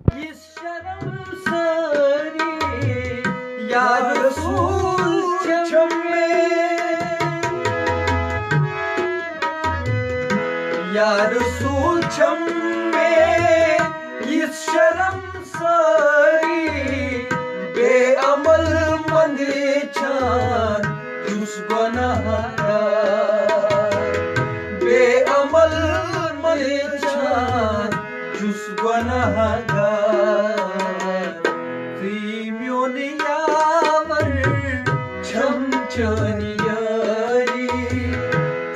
ये शर्म सारी या रसूल चम्मे या रसूल चम्मे ये शर्म सारी बेअमल मंदे चान जुस गुनाहगार बेअमल मंदे चान जुस गुनाहगार प्रीमियोन यावर छम चनी यारी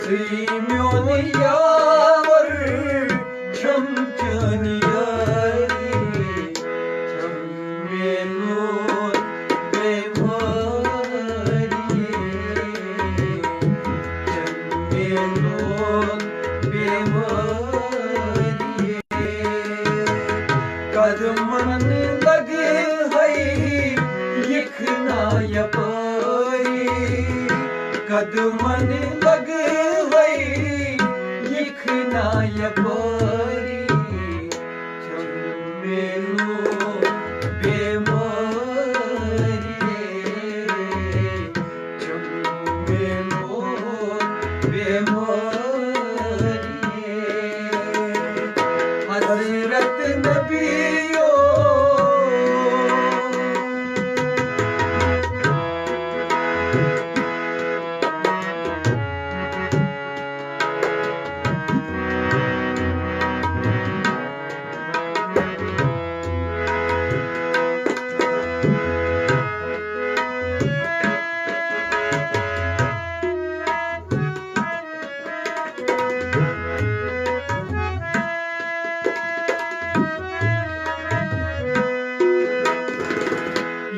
प्रीमियोन यावर छम चनी यारी छम मेलोन बेमारी छम मेलोन बेमारी कदमन लगे है लिखना यपारी कदमन लगे है लिखना यपारी मेलो बेमारी मेलो बेमारी हजरत नबी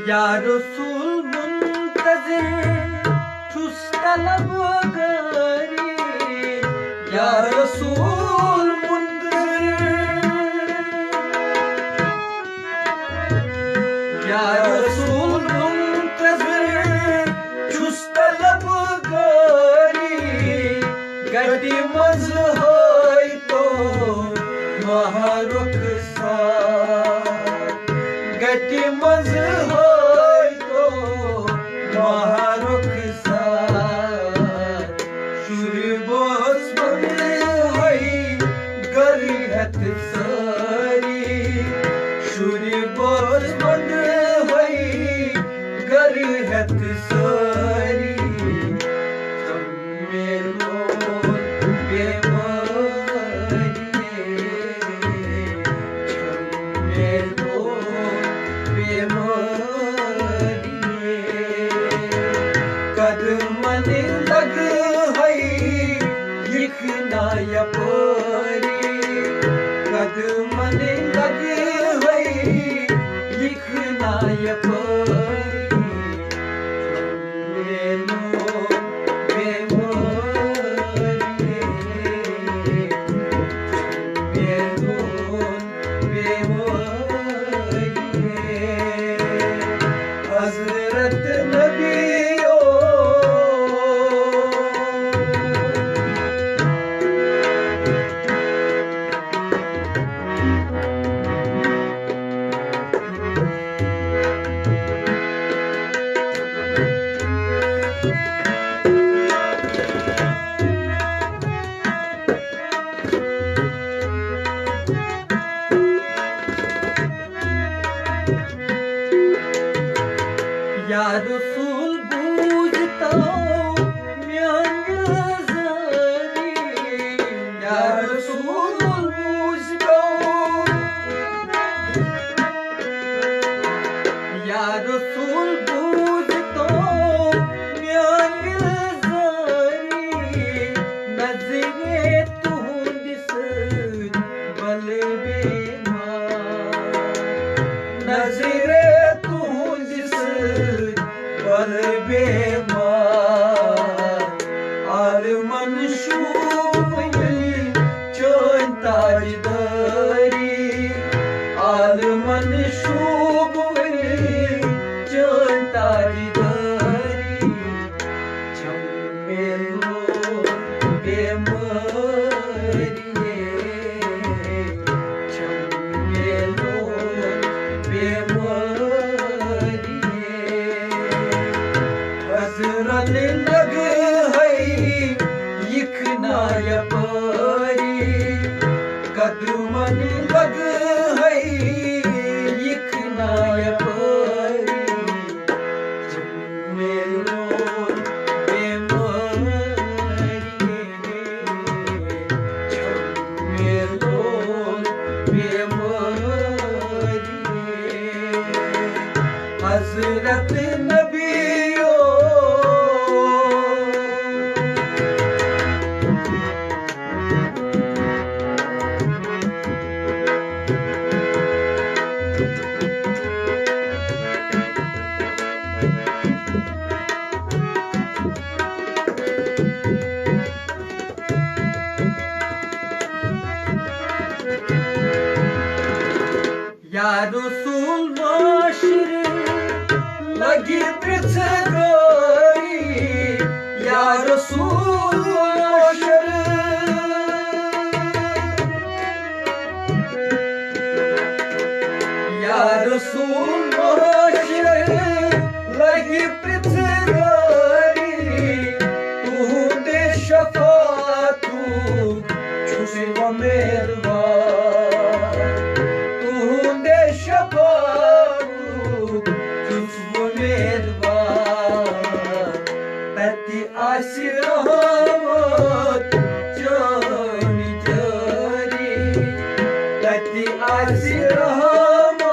या रसूल मुंतज़िर छुस तलब गरी या रसूल मुंतज़िर या रसूल मुंतज़िर छुस तलब गरी गड्डी मज है तो महारुख सा गड्डी मज महारुख सार शुरू बोस बंदे है गरी हत सारी शुरू बोस बंदे है गरी हत सारी तुम मेलो बेमारी तुम मेलो बेमारी कदमन लग है लिखना यपारी कदमन लग है लिखना यपारी मेलो बेमारी ताजदारी आलमन शोभवे जान ताजदारी झम्मेलो बेमारिये झम्मेलो बेमारिये हजरत लग है यखना यपारी कदमन लग है यखना यपारी झम्मेलो बेमारिये झम्मेलो बेमारिये हजरत नबियो या रसूल माशरे लगी पृथ्वी या रसूल माशरे या रसूल माशरे लगी पृथ्वी तू दे शफाअत छुसे व मेहरबान तति आसि रहमत जानी जारी तति आसि रहमत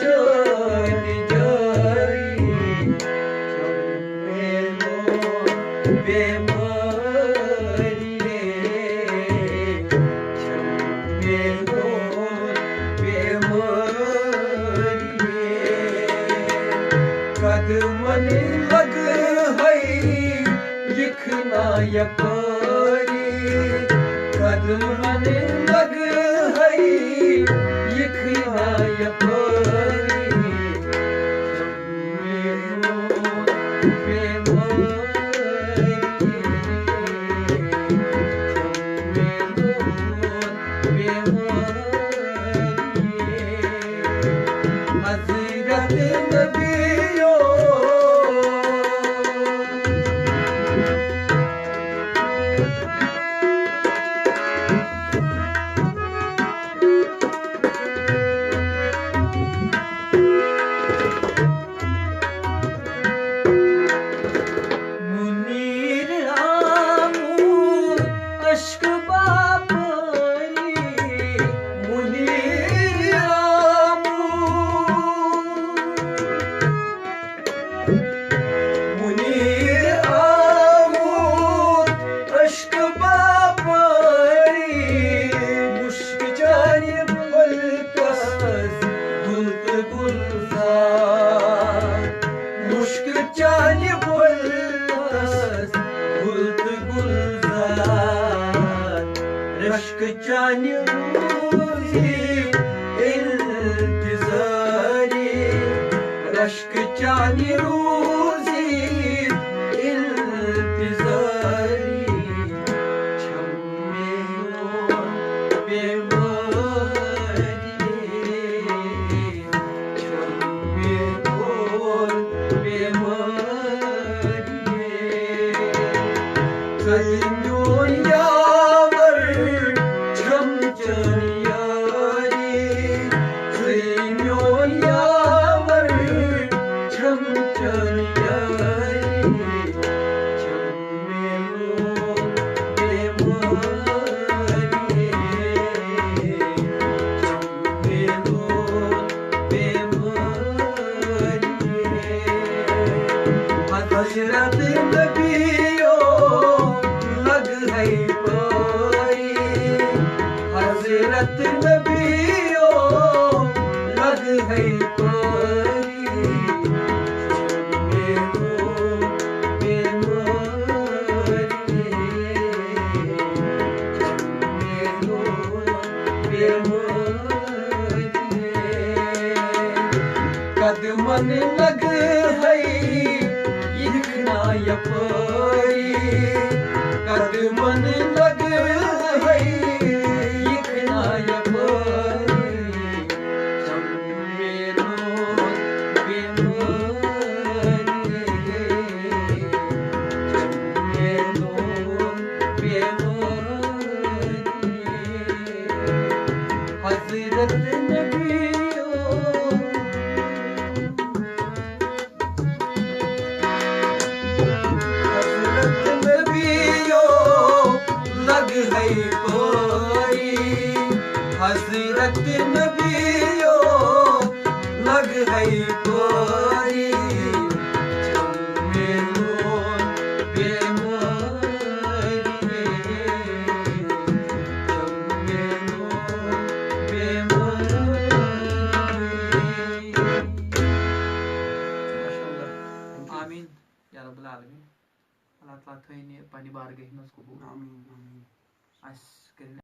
जानी जारी झम्मेलो बेमारिये झम्मेलो कदमन लग है यखना यपारी कदमन लग है यखना यपारी झम्मेलो बेमारिये झम्मेलो बेमारिये हजरत नबियो मुनीर आमूर अश्क बापरी मुनीर मुनीर आमूद अश्क बापरी मुश्क जानिब गुलकस गुल्त गुलजार मुश्क जानिब गुलकस गुल्त गुलजार रश्क जानिब रूज़ी इंतज़ारी रश्क जानी रोज़ी इंतज़ारी झम्मेलो बेमारिये झम्मेलो बेमारिये कलियों यावर झमचन यारी कलियों यावर झमचन यारी झम्मेलो बेमारिये झम्मेलो बेमारिये हजरत नबियो लग है पारी हजरत नबियो लग है पारी झम्मेलो बेमारिये झम्मेलो कदमन लग है लिखना यपरी कदमन लग है लिखना यपरी चमेलो बेमरी चमेलो बेमरी हजरत नबियो लग है कोई हजरत नबियो लग है कोई चमेलो बेमरी चमेलो बेमरी आमीन या रब्बल आलमीन अल्लाह ताला थैने पन्ने बारगाह मज कबूल आमीन आमीन अस करें